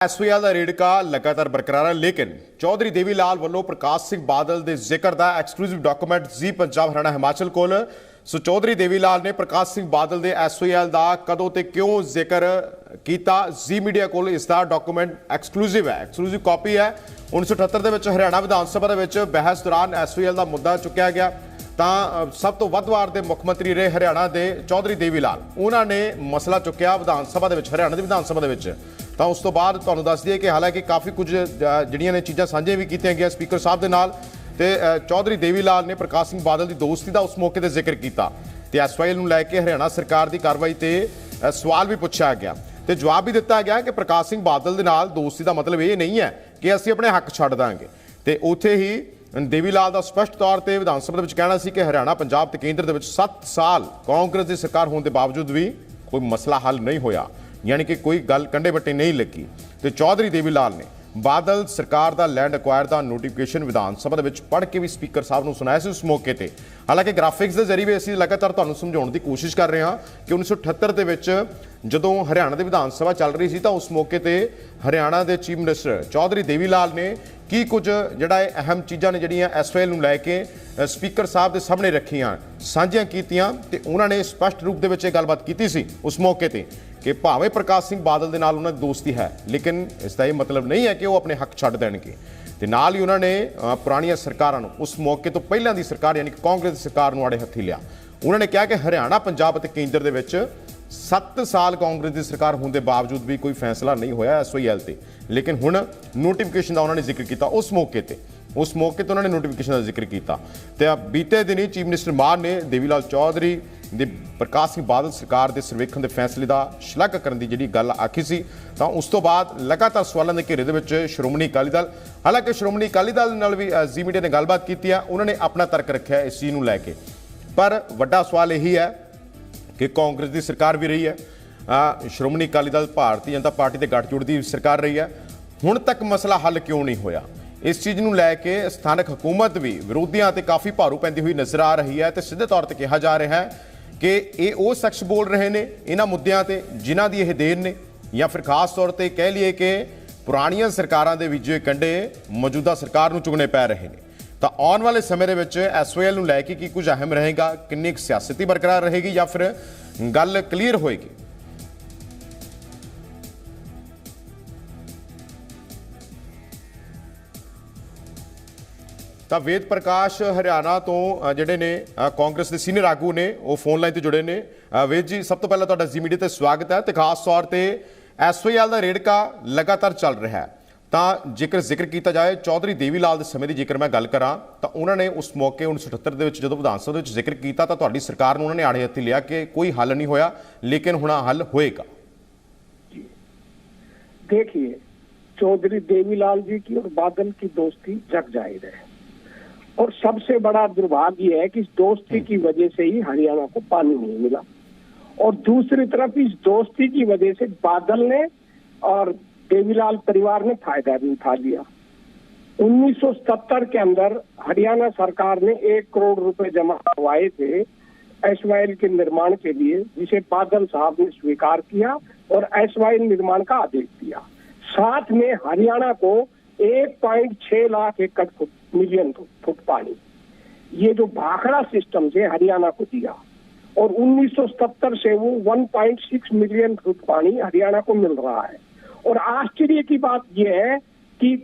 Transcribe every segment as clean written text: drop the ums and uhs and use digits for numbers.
ਐਸਪੀਐਲ ਦਾ ਰੇੜਕਾ ਲਗਾਤਾਰ ਬਰਕਰਾਰ ਹੈ, ਲੇਕਿਨ ਚੌਧਰੀ ਦੇਵੀ ਲਾਲ ਵੱਲੋਂ ਪ੍ਰਕਾਸ਼ ਸਿੰਘ ਬਾਦਲ ਦੇ ਜ਼ਿਕਰ ਦਾ ਐਕਸਕਲੂਸਿਵ ਡਾਕੂਮੈਂਟ ਜੀ ਪੰਜਾਬ ਹਰਿਆਣਾ ਹਿਮਾਚਲ ਕੋਲ। ਸੋ ਚੌਧਰੀ ਦੇਵੀ ਲਾਲ ਨੇ ਪ੍ਰਕਾਸ਼ ਸਿੰਘ ਬਾਦਲ ਦੇ ਐਸਪੀਐਲ ਦਾ ਕਦੋਂ ਤੇ ਕਿਉਂ ਜ਼ਿਕਰ ਕੀਤਾ, ਜੀ ਮੀਡੀਆ ਕੋਲ ਇਸ ਦਾ ਡਾਕੂਮੈਂਟ ਐਕਸਕਲੂਸਿਵ ਹੈ, ਐਕਸਕਲੂਸਿਵ ਕਾਪੀ ਹੈ। 1978 ਦੇ ਵਿੱਚ ਹਰਿਆਣਾ ਵਿਧਾਨ ਸਭਾ ਦੇ ਵਿੱਚ ਬਹਿਸ ਦੌਰਾਨ ਐਸਪੀਐਲ ਦਾ ਮੁੱਦਾ ਚੁੱਕਿਆ ਗਿਆ ਤਾਂ ਸਭ ਤੋਂ ਵੱਧ ਵਾਰ ਦੇ ਮੁੱਖ ਮੰਤਰੀ ਰਹੇ ਹਰਿਆਣਾ ਦੇ ਚੌਧਰੀ ਦੇਵੀ ਲਾਲ, ਉਹਨਾਂ ਨੇ ਮਸਲਾ ਚੁੱਕਿਆ ਵਿਧਾਨ ਸਭਾ ਦੇ ਵਿੱਚ, ਹਰਿਆਣਾ ਦੀ ਵਿਧਾਨ ਸਭਾ ਦੇ ਵਿੱਚ। ਤਾਂ ਉਸ ਤੋਂ ਬਾਅਦ ਤੁਹਾਨੂੰ ਦੱਸ ਦਈਏ ਕਿ ਹਾਲਾਂਕਿ ਕਾਫੀ ਕੁਝ ਜਿਹੜੀਆਂ ਨੇ ਚੀਜ਼ਾਂ ਸਾਂਝੀਆਂ ਵੀ ਕੀਤੀਆਂ ਗਈਆਂ ਸਪੀਕਰ ਸਾਹਿਬ ਦੇ ਨਾਲ, ਤੇ ਚੌਧਰੀ ਦੇਵੀ ਲਾਲ ਨੇ ਪ੍ਰਕਾਸ਼ ਸਿੰਘ ਬਾਦਲ ਦੀ ਦੋਸਤੀ ਦਾ ਉਸ ਮੌਕੇ ਤੇ ਜ਼ਿਕਰ ਕੀਤਾ ਤੇ ਐਸਵਾਈਐਲ ਨੂੰ ਲੈ ਕੇ ਹਰਿਆਣਾ ਸਰਕਾਰ ਦੀ ਕਾਰਵਾਈ ਤੇ ਸਵਾਲ ਵੀ ਪੁੱਛਿਆ ਗਿਆ ਤੇ ਜਵਾਬ ਵੀ ਦਿੱਤਾ ਗਿਆ ਕਿ ਪ੍ਰਕਾਸ਼ ਸਿੰਘ ਬਾਦਲ ਦੇ ਨਾਲ ਦੋਸਤੀ ਦਾ ਮਤਲਬ ਇਹ ਨਹੀਂ ਹੈ ਕਿ ਅਸੀਂ ਆਪਣੇ ਹੱਕ ਛੱਡ ਦਾਂਗੇ। ਤੇ ਉੱਥੇ ਹੀ ਦੇਵੀ ਲਾਲ ਦਾ ਸਪਸ਼ਟ ਤੌਰ ਤੇ ਵਿਧਾਨ ਸਭਾ ਦੇ ਵਿੱਚ ਕਹਿਣਾ ਸੀ ਕਿ ਹਰਿਆਣਾ, ਪੰਜਾਬ ਤੇ ਕੇਂਦਰ ਦੇ ਵਿੱਚ 7 ਸਾਲ ਕਾਂਗਰਸ ਦੀ ਸਰਕਾਰ ਹੋਣ ਦੇ ਬਾਵਜੂਦ ਵੀ ਕੋਈ ਮਸਲਾ ਹੱਲ ਨਹੀਂ ਹੋਇਆ, यानी कि कोई गल कंडे बट्टे नहीं लगी। तो चौधरी देवी लाल ने बादल सरकार का लैंड एक्वायर का नोटिफिकेशन विधान सभा के पढ़ के भी स्पीकर साहब को सुनाया से उस मौके पर। हालांकि ग्राफिक्स के जरिए भी असीं लगातार तुहानूं समझाउण की कोशिश कर रहे हैं कि 1978 के जदों हरियाणा की विधान सभा चल रही थी तो उस मौके पर हरियाणा के चीफ मिनिस्टर चौधरी देवी लाल ने की कुछ जिहड़ा अहम चीज़ां ने जिहड़ियां एसवाईएल नूं लैके स्पीकर साहब के सामने रखियां, साझियां कीतियां ते उन्होंने स्पष्ट रूप दे विच इह गलबात कीती सी उस मौके ते कि भावें प्रकाश सिंह बादल दे नाल उन्हां दी दोस्ती है, लेकिन इसका यह मतलब नहीं है कि वो अपने हक छड्ड देणगे। ते नाल ही उन्होंने पुरानियां सरकारां नूं उस मौके तो पहलां दी सरकार यानी कि कांग्रेस दी सरकार नूं आड़े हत्थी लिया। उन्होंने कहा कि हरियाणा, पंजाब ते केंद्र दे विच 7 साल कांग्रेस की सरकार होने के बावजूद भी कोई फैसला नहीं होया एसवाईएल से, लेकिन हुण नोटिफिकेशन का उन्होंने जिक्र किया उस मौके पर उन्होंने नोटिफिकेशन का जिक्र किया। तो बीते दिन ही चीफ मिनिस्टर मान ने देवी लाल चौधरी दे प्रकाश सिंह बादल सरकार के सर्वेखण के फैसले का शलाघा करने की जी गल आखी सी। तो उस तो बाद लगातार सवालों के घेरे दे श्रोमणी अकाली दल, हालांकि श्रोमणी अकाली दल नाल भी जी मीडिया ने गलबात की है, उन्होंने अपना तर्क रखा इस चीज़ को लैके। पर वड्डा सवाल यही है कि कांग्रेस की सरकार भी रही है, श्रोमणी अकाली दल भारतीय जनता पार्टी के गठजोड़ की सरकार रही है, हुण तक मसला हल क्यों नहीं होया? इस चीज़ को लैके स्थानक हुकूमत भी विरोधियों से काफ़ी भारू पैंदी हुई नज़र आ रही है। तो सीधे तौर पर कहा जा रहा है कि ये वो शख्स बोल रहे हैं इन्हां मुद्दों पर जिन्हां दी ये देन ने, या फिर खास तौर पर कह लीए कि पुरानियां सरकारां दे विजय कंडे मौजूदा सरकार नूं चुगने पै रहे हैं। तो आने वाले समय के एसवाईएल नूं लैके की कुछ अहम रहेगा, किन्नी सियासती बरकरार रहेगी या फिर गल क्लीयर होएगी? तो वेद प्रकाश हरियाणा तो जिहड़े ने कांग्रेस के सीनियर आगू ने वो फोन लाइन से जुड़े ने। वेद जी, सब तो पहले तुहाडा जी मीडिया ते स्वागत है। तो खास तौर पर एसवाईएल का रेड़का लगातार चल रहा है, तो जेकर जिक्र किया जाए चौधरी देवी लाल के समय की जेकर मैं गल करा तो उन्होंने उस मौके 1978 के जो विधान सभा जिक्र किया तो तुहाडी सरकार नूं उन्होंने आड़े हत्थी लिया कि कोई हल नहीं होया, लेकिन हुण हल होएगा। देखिए, चौधरी देवीलाल जी की और बादल की दोस्ती जग जाहिर है, और सबसे बड़ा दुर्भाग्य है कि इस दोस्ती की वजह से ही हरियाणा को पानी नहीं मिला, और दूसरी तरफ इस दोस्ती की वजह से बादल ने और देवीलाल परिवार ने फायदा भी उठा लिया। 1970 के अंदर हरियाणा सरकार ने 1 करोड़ रुपए जमा करवाए थे एसवाईएल के निर्माण के लिए, जिसे बादल साहब ने स्वीकार किया और एसवाईएल निर्माण का आदेश दिया। साथ में हरियाणा को 1.6 लाख एकड़ मिलियन फुट पानी, ये जो भाखड़ा सिस्टम से हरियाणा को दिया, और 1970 से वो 1.6 मिलियन फुट पानी हरियाणा को मिल रहा है। और आश्चर्य की बात यह है कि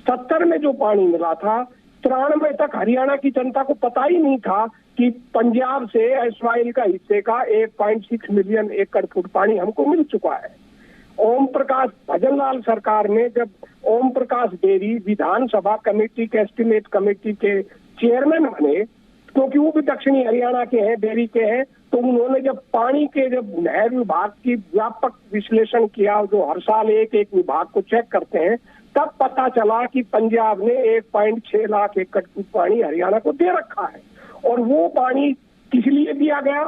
70 में जो पानी मिला था, 93 तक हरियाणा की जनता को पता ही नहीं था कि पंजाब से एसवाईएल का हिस्से का 1.6 मिलियन एकड़ फुट पानी हमको मिल चुका है। ओम प्रकाश भजनलाल सरकार ने जब ओम प्रकाश बेरी विधानसभा कमेटी के एस्टीमेट कमेटी के चेयरमैन बने, क्योंकि वो भी दक्षिणी हरियाणा के हैं, बेरी के हैं, तो उन्होंने जब पानी के जब नहर विभाग की व्यापक विश्लेषण किया, जो हर साल एक एक विभाग को चेक करते हैं, तब पता चला कि पंजाब ने 1.6 लाख एकड़ की पानी हरियाणा को दे रखा है। और वो पानी किस लिए दिया गया?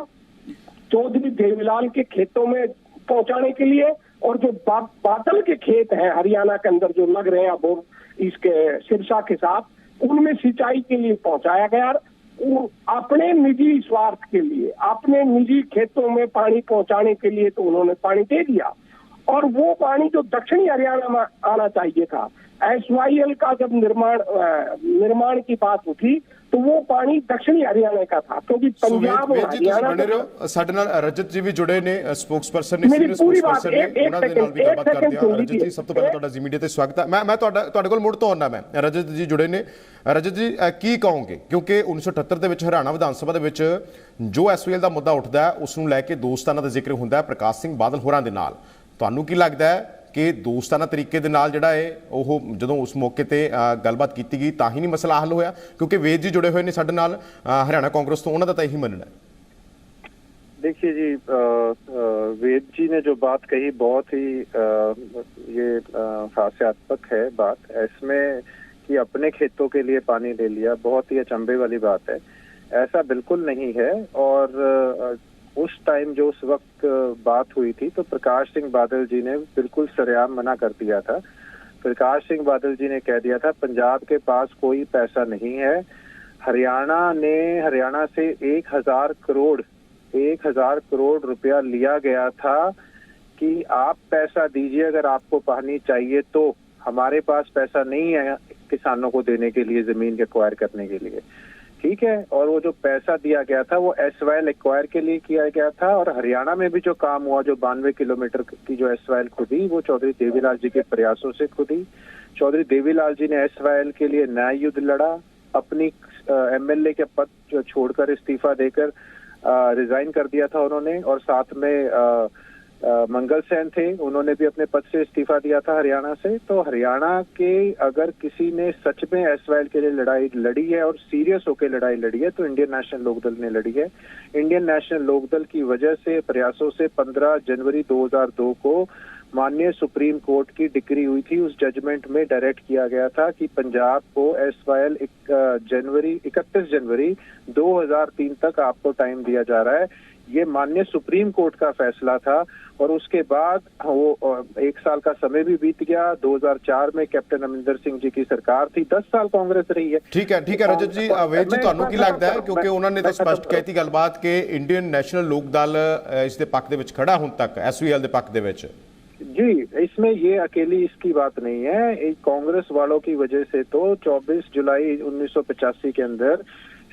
चौधरी देवीलाल के खेतों में पहुंचाने के लिए, और जो बादल के खेत हैं हरियाणा के अंदर जो लग रहे हैं अब इसके सिरसा के साथ, उनमें सिंचाई के लिए पहुंचाया गया। अपने निजी स्वार्थ के लिए, अपने निजी खेतों में पानी पहुंचाने के लिए तो उन्होंने पानी दे दिया, और वो पानी जो दक्षिणी हरियाणा में आना चाहिए था, एसवाईएल का जब निर्माण की बात उठी तो वो पानी दक्षिणी हरियाणा का था, क्योंकि पंजाब और हरियाणा ਸਾਡੇ ਨਾਲ ਰਜਤ ਜੀ ਵੀ ਜੁੜੇ ਨੇ, ਸਪੋਕਸਪਰਸਨ ਨੇ, ਮੇਰੀ ਪੂਰੀ ਬਾਤ ਉਹਨਾਂ ਦੇ ਨਾਲ ਵੀ ਗੱਲਬਾਤ ਕਰਦੇ ਆ। ਰਜਤ ਜੀ, ਸਭ ਤੋਂ ਪਹਿਲਾਂ ਤੁਹਾਡਾ ਜੀ ਮੀਡੀਆ ਤੇ ਸਵਾਗਤ ਹੈ। ਮੈਂ ਤੁਹਾਡੇ ਕੋਲ ਮੁੜ ਤੋਂ ਆਉਣਾ। ਮੈਂ ਰਜਤ ਜੀ ਜੁੜੇ ਨੇ। ਰਜਤ ਜੀ, ਕੀ ਕਹੋਗੇ, ਕਿਉਂਕਿ 1978 ਦੇ ਵਿੱਚ ਹਰਿਆਣਾ ਵਿਧਾਨ ਸਭਾ ਦੇ ਵਿੱਚ ਜੋ ਐਸਓਐਲ ਦਾ ਮੁੱਦਾ ਉੱਠਦਾ ਹੈ ਉਸ ਨੂੰ ਲੈ ਕੇ ਦੋਸਤਾਨਾ ਦਾ ਜ਼ਿਕਰ ਹੁੰਦਾ ਹੈ ਪ੍ਰਕਾਸ਼ ਸਿੰਘ ਬਾਦਲ ਹੋਰਾਂ ਦੇ ਨਾਲ। ਤੁਹਾਨੂੰ ਕੀ ਲੱਗਦਾ ਹੈ ਕਿ ਦੋਸਤਾਨਾ ਤਰੀਕੇ ਦੇ ਨਾਲ ਜਿਹੜਾ ਹੈ ਉਹ ਜਦੋਂ ਉਸ ਮੌਕੇ ਤੇ ਗੱਲਬਾਤ ਕੀਤੀ ਗਈ ਤਾਂ ਹੀ ਨਹੀਂ ਮਸਲਾ ਹੱਲ ਹੋਇਆ? ਕਿਉਂਕਿ ਵੇਦ ਜੀ ਜੁੜੇ ਹੋਏ ਨੇ ਸਾਡੇ ਨਾਲ हरियाणा कांग्रेस तो, उन्होंने तो यही मानना है। देखिए जी, वेद जी ने जो बात कही बहुत ही ये हास्यात्मक है बात, इसमें कि अपने खेतों के लिए पानी ले लिया, बहुत ही अचंभे वाली बात है। ऐसा बिल्कुल नहीं है। और उस टाइम जो उस वक्त बात हुई थी तो प्रकाश सिंह बादल जी ने बिल्कुल सरेआम मना कर दिया था। प्रकाश सिंह बादल जी ने कह दिया था पंजाब के पास कोई पैसा नहीं है। हरियाणा से 1000 करोड़ रुपया लिया गया था कि आप पैसा दीजिए अगर आपको पानी चाहिए तो। हमारे पास पैसा नहीं है किसानों को देने के लिए, जमीन एक्वायर करने के लिए, ठीक है। और वो जो पैसा दिया गया था वो एसवाइल एक्वायर के लिए किया गया था। और हरियाणा में भी जो काम हुआ, जो 92 किलोमीटर की जो एसवाइल खुदी, वो चौधरी देवीलाल जी के प्रयासों से खुदी। चौधरी देवीलाल जी ने एसवाइल के लिए न्याय युद्ध लड़ा, अपनी एमएलए के पद छोड़कर इस्तीफा देकर रिजाइन कर दिया था उन्होंने। और साथ में मंगल सेन थे, उन्होंने भी अपने पद से इस्तीफा दिया था हरियाणा से। तो हरियाणा के अगर किसी ने सच में एसवाइल के लिए लड़ाई लड़ी है और सीरियस होकर लड़ाई लड़ी है तो इंडियन नेशनल लोकदल ने लड़ी है। इंडियन नेशनल लोकदल की वजह से, प्रयासों से 15 जनवरी 2002 को माननीय सुप्रीम कोर्ट की डिक्री हुई थी। उस जजमेंट में डायरेक्ट किया गया था कि पंजाब को एसवाइल 31 जनवरी 2003 तक आपको टाइम दिया जा रहा है। ये माननीय सुप्रीम कोर्ट का फैसला था। और उसके बाद वो 1 साल का समय भी बीत गया। 2004 में कैप्टन अमरिंदर सिंह जी की सरकार थी, 10 साल कांग्रेस रही है। ठीक है रजत जी, वेद जी ਤੁਹਾਨੂੰ ਕੀ ਲੱਗਦਾ ਹੈ, ਕਿਉਂਕਿ ਉਹਨਾਂ ਨੇ ਤਾਂ ਸਪਸ਼ਟ ਕਹਿਤੀ ਗੱਲਬਾਤ ਕਿ ਇੰਡੀਅਨ ਨੈਸ਼ਨਲ ਲੋਕ ਦਲ ਇਸ ਦੇ ਪੱਖ ਦੇ ਵਿੱਚ ਖੜਾ ਹੁਣ ਤੱਕ, ਐਸਵੀਐਲ ਦੇ ਪੱਖ ਦੇ ਵਿੱਚ। जी, इसमें ये अकेली इसकी बात नहीं है। कांग्रेस वालों की वजह से तो 24 जुलाई 1985 के अंदर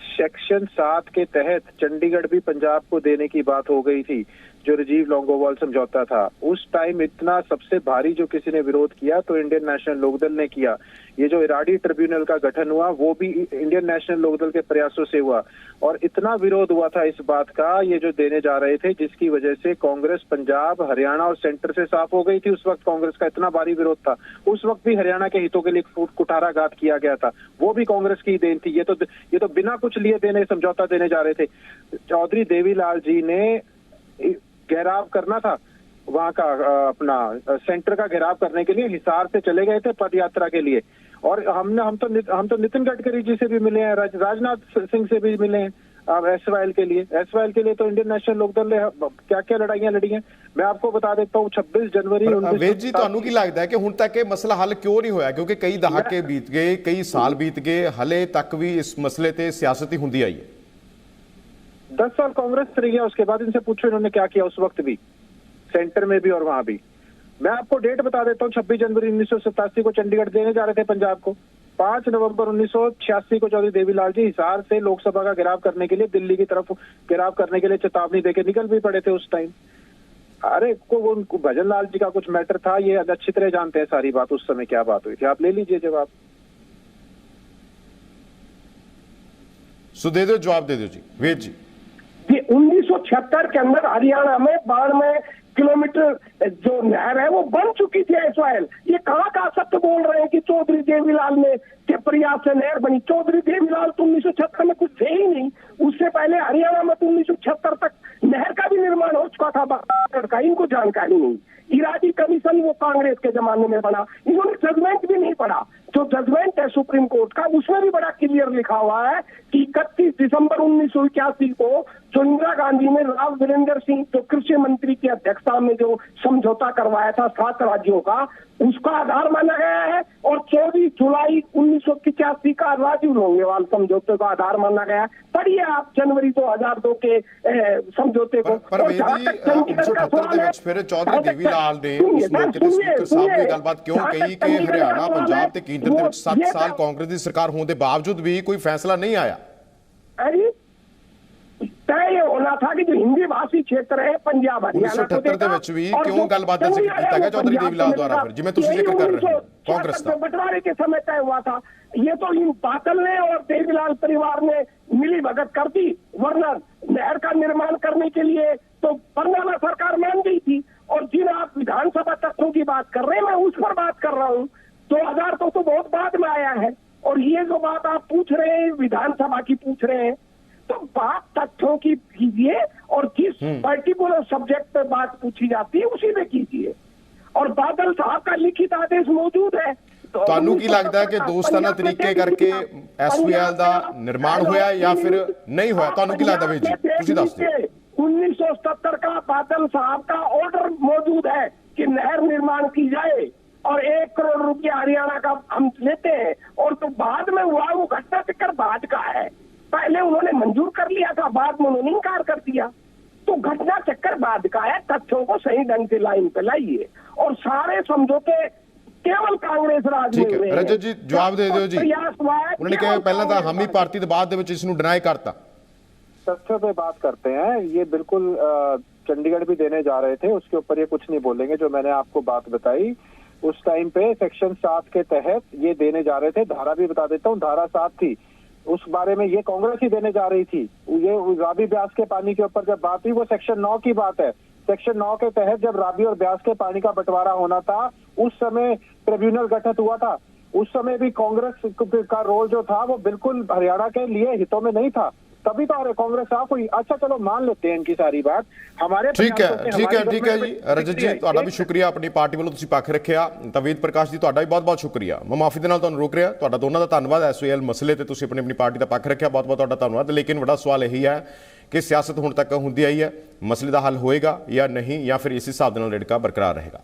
सेक्शन 7 के तहत चंडीगढ़ भी पंजाब को देने की बात हो गई थी, जो राजीव लोंगोवाल समझौता था। उस टाइम इतना सबसे भारी जो किसी ने विरोध किया तो इंडियन नेशनल लोकदल ने किया। ये जो इराडी ट्रिब्यूनल का गठन हुआ वो भी इंडियन नेशनल लोकदल के प्रयासों से हुआ। और इतना विरोध हुआ था इस बात का, ये जो देने जा रहे थे, जिसकी वजह से कांग्रेस पंजाब, हरियाणा और सेंटर से साफ हो गई थी। उस वक्त कांग्रेस का इतना भारी विरोध था। उस वक्त भी हरियाणा के हितों के लिए कुठाराघात किया गया था, वो भी कांग्रेस की देन थी। ये तो बिना कुछ लिए देने समझौता देने जा रहे थे। चौधरी देवीलाल जी ने घेराव करना था वहां का, अपना सेंटर का घेराव करने के लिए हिसार से चले गए थे पद यात्रा के लिए। और हम तो नितिन गडकरी जी से भी मिले हैं, राजनाथ सिंह से भी मिले हैं एसवाइल के लिए। तो इंडियन नेशनल लोकदल ने क्या क्या लड़ाइयां लड़ी हैं मैं आपको बता देता हूँ। 26 जनवरी वेद जी, ਤੁਹਾਨੂੰ ਕੀ ਲੱਗਦਾ ਹੈ ਕਿ ਹੁਣ ਤੱਕ ਇਹ ਮਸਲਾ ਹੱਲ ਕਿਉਂ ਨਹੀਂ ਹੋਇਆ? ਕਿਉਂਕਿ ਕਈ ਦਹਾਕੇ ਬੀਤ ਗਏ, ਕਈ ਸਾਲ ਬੀਤ ਗਏ, ਹਲੇ तक भी इस मसले ਤੇ सियासत ही ਹੁੰਦੀ आई है। 10 साल कांग्रेस रही है, उसके बाद इनसे पूछो इन्होंने क्या किया उस वक्त भी, सेंटर में भी और वहां भी। मैं आपको डेट बता देता हूँ। 26 जनवरी 1987 को चंडीगढ़ देने जा रहे थे पंजाब को। 5 नवंबर 1986 को चौधरी देवीलाल जी हिसार से लोकसभा का घेराव करने के लिए, दिल्ली की तरफ घेराव करने के लिए चेतावनी देकर निकल भी पड़े थे उस टाइम। अरे उनको भजन लाल जी का कुछ मैटर था, ये अच्छी तरह जानते हैं सारी बात, उस समय क्या बात हुई थी। आप ले लीजिए जवाब। सो दे दो जवाब, दे दो जी वेद जी। 1976 के अंदर हरियाणा में 92 किलोमीटर जो नहर है वो बन चुकी थी एसवाइल। ये कहाँ का सत्य बोल रहे हैं कि चौधरी देवीलाल ने के प्रयास से नहर बनी? चौधरी देवीलाल तो 1976 में कुछ थे ही नहीं। उससे पहले हरियाणा में तो 1976 तक नहर का भी निर्माण हो चुका था का, इनको जानकारी नहीं। इरादी कमीशन वो कांग्रेस के जमाने में बना, इन्होंने जजमेंट भी नहीं पढ़ा। जो जजमेंट है सुप्रीम कोर्ट का उसमें भी बड़ा क्लियर लिखा हुआ है कि 31 दिसंबर 1981 को जो इंदिरा गांधी ने राव वीरेंद्र सिंह जो कृषि मंत्री की अध्यक्षता में जो समझौता करवाया था 7 राज्यों का, उसका आधार माना गया है। और 24 जुलाई 1985 का राजीव लोंगेवाल समझौते का आधार माना गया। पढ़िए आप जनवरी 2002 के समझौते को। पर फिर चौधरी देवीलाल ने उस मौके ते स्पीकर साहब ने गलबात क्यों कही कि हरियाणा पंजाब ते केंद्र दे विच 7 साल कांग्रेस की सरकार होने के बावजूद भी कोई फैसला नहीं आया? अरे तय ये होना था कि जो हिंदी भाषी क्षेत्र है पंजाब हरियाणा को देगा। क्यों गलबात का जिक्र किया गया चौधरी देवीलाल द्वारा? फिर जिम्मे तुसी जिक्र कर रहे हो कांग्रेस का बंटवारे के समय तय हुआ था। ये तो इन बादल ने और देवीलाल परिवार ने मिली भगत कर दी, वरना नहर का निर्माण करने के लिए तो परनामा सरकार मान गई थी। और जिन आप विधानसभा तथ्यों की बात कर रहे हैं, मैं उस पर बात कर रहा हूँ। 2000 तो बहुत बाद में आया है। और ये जो बात आप पूछ रहे हैं विधानसभा की पूछ रहे हैं, तो बात तथ्यों की कीजिए और जिस पर्टिकुलर सब्जेक्ट पे बात पूछी जाती है उसी पे कीजिए। और बादल साहब का लिखित आदेश मौजूद है। ਤੁਹਾਨੂੰ ਕੀ ਲੱਗਦਾ ਹੈ ਕਿ ਦੋਸਤਾਨਾ ਤਰੀਕੇ ਕਰਕੇ ਐਸਪੀਐਲ ਦਾ ਨਿਰਮਾਣ ਹੋਇਆ ਜਾਂ ਫਿਰ नहीं होया? ਤੁਹਾਨੂੰ ਕੀ ਲੱਗਦਾ ਵੀਰ ਜੀ, ਤੁਸੀਂ ਦੱਸ ਦਿਓ। 1977 का बादल साहब का ऑर्डर मौजूद है कि नहर निर्माण की जाए और 1 करोड़ रुपया हरियाणा का हम लेते हैं। और तो बाद में हुआ वो घटना चक्कर बाद का है। पहले उन्होंने मंजूर कर लिया था, बाद में उन्होंने इनकार कर दिया। तो घटना चक्कर बाद का है। तथ्यों को सही ढंग से लाइन पे लाइए। और सारे समझौते केवल कांग्रेस राज में हुए हैं। रजत जी जवाब दे दियो जी। उन्होंने कहा पहला था हम ही पार्टी के बाद इसनू डिनाई करता। तथ्यों पे बात करते हैं, ये बिल्कुल चंडीगढ़ भी देने जा रहे थे, उसके ऊपर ये कुछ नहीं बोलेंगे। जो मैंने आपको बात बताई उस टाइम पे सेक्शन 7 के तहत ये देने जा रहे थे। धारा भी बता देता हूँ, धारा 7 थी, उस बारे में ये कांग्रेस ही देने जा रही थी। ये रावी ब्यास के पानी के ऊपर जब बात हुई, वो सेक्शन 9 की बात है। सेक्शन 9 के तहत जब रावी और ब्यास के पानी का बंटवारा होना था, उस समय ट्रिब्यूनल गठित हुआ था। उस समय भी कांग्रेस का रोल जो था वो बिल्कुल हरियाणा के लिए हितों में नहीं था। तभी तो कांग्रेस साफ हुई। अच्छा चलो मान लेते हैं इनकी सारी बात। हमारे ठीक है जी। रजत जी ਤੁਹਾਡਾ ਵੀ ਸ਼ੁਕਰੀਆ, ਆਪਣੀ ਪਾਰਟੀ ਵੱਲੋਂ ਤੁਸੀਂ ਪੱਖ ਰੱਖਿਆ। ਤਵੀਦ ਪ੍ਰਕਾਸ਼ ਜੀ ਤੁਹਾਡਾ ਵੀ ਬਹੁਤ-ਬਹੁਤ ਸ਼ੁਕਰੀਆ। ਮੈਂ ਮਾਫੀ ਦੇ ਨਾਲ ਤੁਹਾਨੂੰ ਰੋਕ ਰਿਹਾ। ਤੁਹਾਡਾ ਦੋਨਾਂ ਦਾ ਧੰਨਵਾਦ। ਐਸਓਐਲ ਮਸਲੇ ਤੇ ਤੁਸੀਂ ਆਪਣੀ ਪਾਰਟੀ ਦਾ ਪੱਖ ਰੱਖਿਆ, ਬਹੁਤ-ਬਹੁਤ ਤੁਹਾਡਾ ਧੰਨਵਾਦ। ਲੇਕਿਨ ਵੱਡਾ ਸਵਾਲ ਇਹੀ ਹੈ ਕਿ ਸਿਆਸਤ ਹੁਣ ਤੱਕ ਹੁੰਦੀ ਆਈ ਹੈ, ਮਸਲੇ ਦਾ ਹੱਲ ਹੋਏਗਾ ਜਾਂ ਨਹੀਂ, ਜਾਂ ਫਿਰ ਇਸੇ ਹਿਸਾਬ ਦੇ ਨਾਲ ਲੜਕਾ ਬਰਕਰਾਰ ਰਹੇਗਾ।